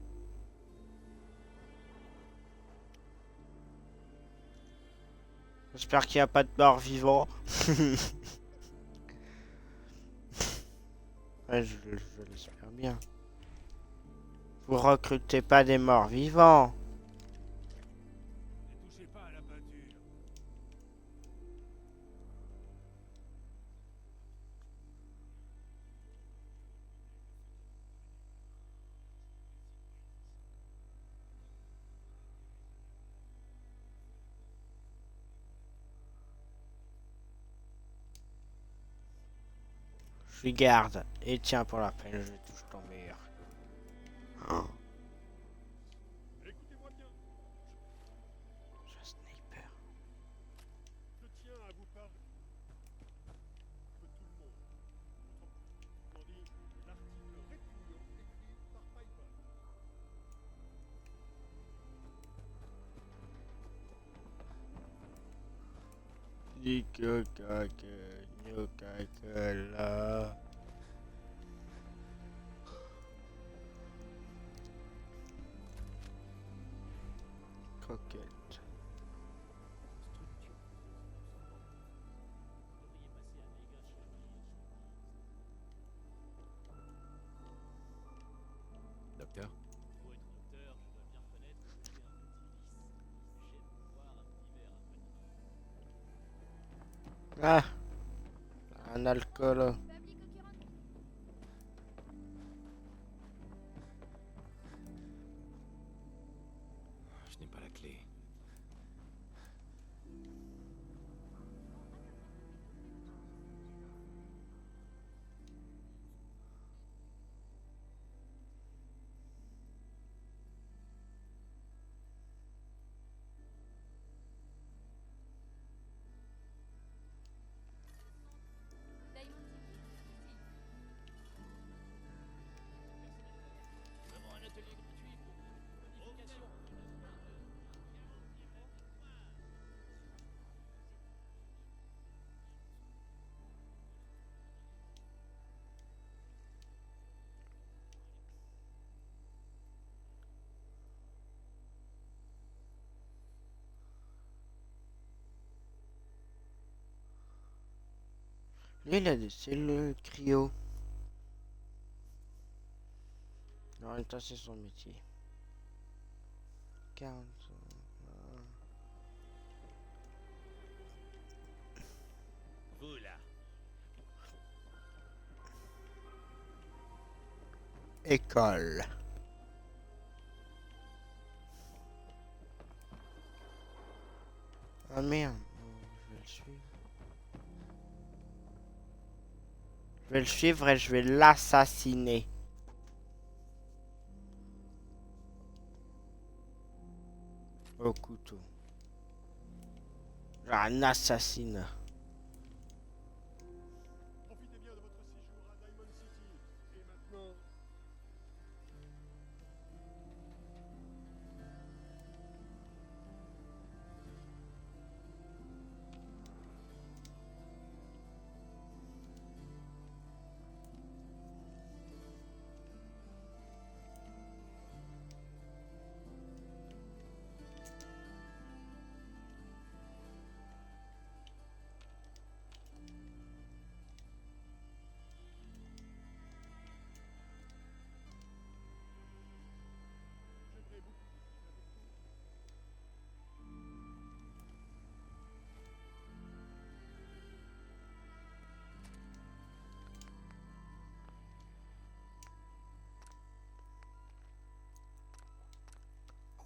J'espère qu'il n'y a pas de mort vivant. Ouais, je l'espère bien. Vous recrutez pas des morts vivants. Ne touchez pas à la peinture. Je suis garde. Et tiens, pour la peine, je touche ton mur. Oh, Écoutez-moi bien. je sniper. Je tiens à vous parler de tout le monde. Autrement dit, l'article répugnant écrit par Piper. Là. Coquette. Docteur? Pour être docteur, je dois bien reconnaître que j'ai un petit vice. J'aime boire un petit verre après le Ah, un alcool. public occurrent. Je n'ai pas la clé. Diamond City. Lui, il a des cellules cryo. En même temps, c'est son métier. 40. Vous là. École. Ah merde. Je vais le suivre. Je vais le suivre et je vais l'assassiner. Au couteau. Un assassin. Profitez bien de votre séjour à Diamond City. Et maintenant, j'aimerais beaucoup discuter avec vous.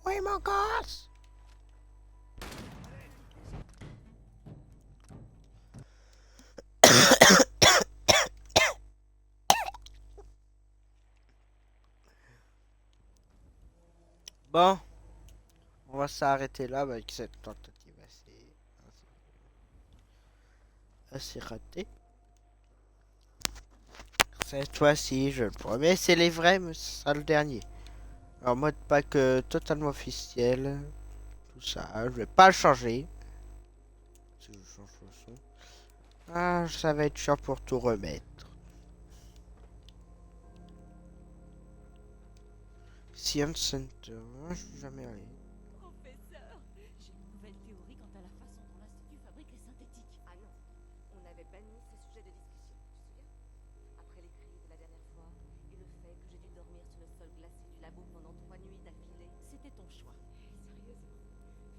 Oui, mon gosse. Bon, on va s'arrêter là avec cette tentative assez ratée. Cette fois-ci, je le promets, c'est les vrais, mais ce sera le dernier. Alors, mode pack totalement officiel. Tout ça, je vais pas le changer. Si je change le son. Ah, ça va être chiant pour tout remettre. Science Center, je suis jamais allé. Professeur, j'ai une nouvelle théorie quant à la façon dont l'Institut fabrique les synthétiques. Ah non, on avait banni ce sujet de discussion, tu te souviens? Après les cris de la dernière fois et le fait que j'ai dû dormir sur le sol glacé du labo pendant 3 nuits d'affilée. C'était ton choix. Sérieusement,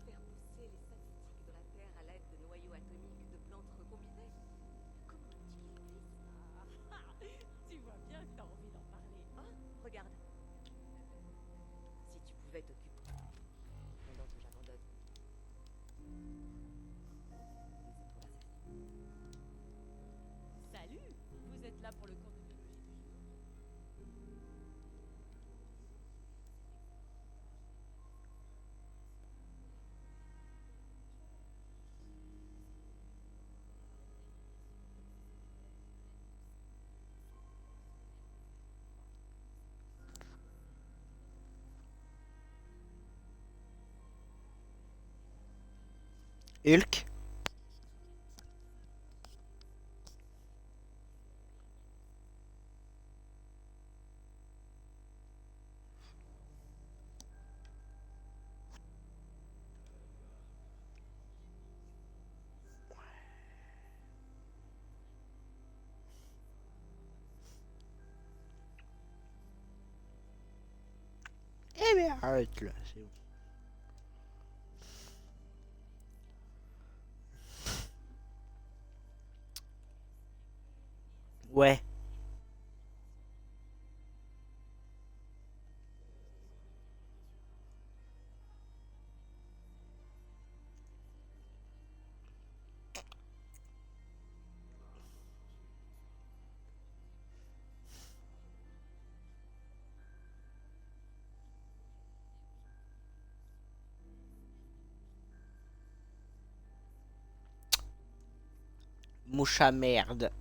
faire pousser les synthétiques dans la Terre à l'aide de noyaux atomiques de plantes recombinés? Comment tu fais ça? Tu vois bien que t'as envie d'en parler. Oh, regarde. Si tu pouvais t'occuper. Pendant que j'abandonne. Salut, vous êtes là pour le cours de biologie du jour? Hulk. Eh bien, arrête là, c'est bon. Ouais. Mouche à merde.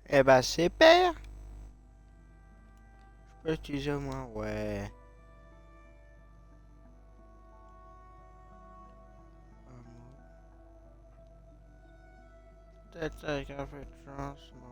Eh ben, c'est père. Je peux utiliser au moins, ouais. Peut-être avec un peu de chance, non.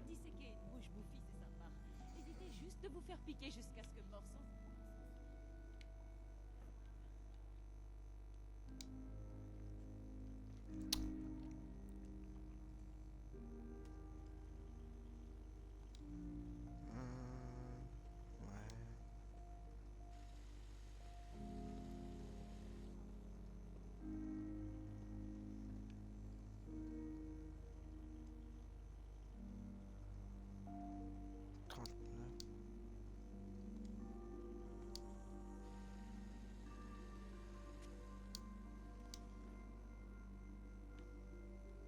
Disséquer une mouche bouffie, c'est sympa. Évitez juste de vous faire piquer jusqu'à ce que mort s'en... Ouais.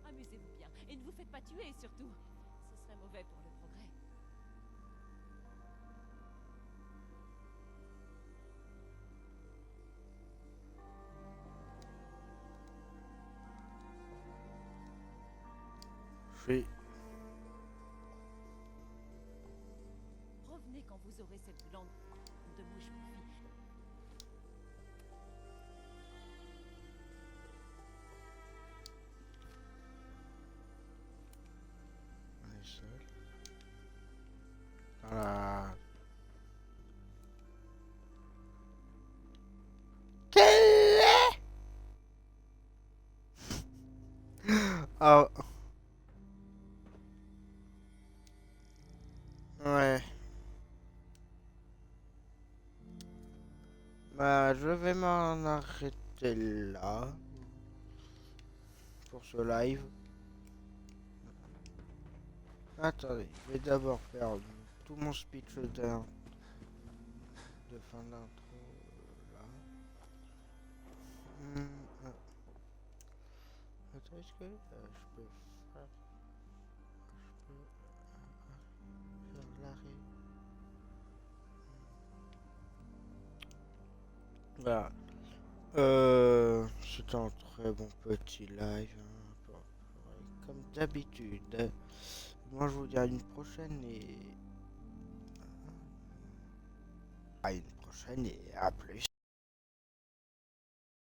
Amusez-vous bien et ne vous faites pas tuer surtout. Ce serait mauvais pour le progrès. Oui. Revenez quand vous aurez cette glande de mouche bouffie. On est seul. Voilà. Oh. Ouais. Bah, je vais m'en arrêter là pour ce live. Attendez, je vais d'abord faire tout mon speech de fin d'intro là. Attends, est-ce que je peux faire l'arrêt? Voilà. C'est un très bon petit live, hein, comme d'habitude. Moi, je vous dis à une prochaine et à une prochaine et à plus.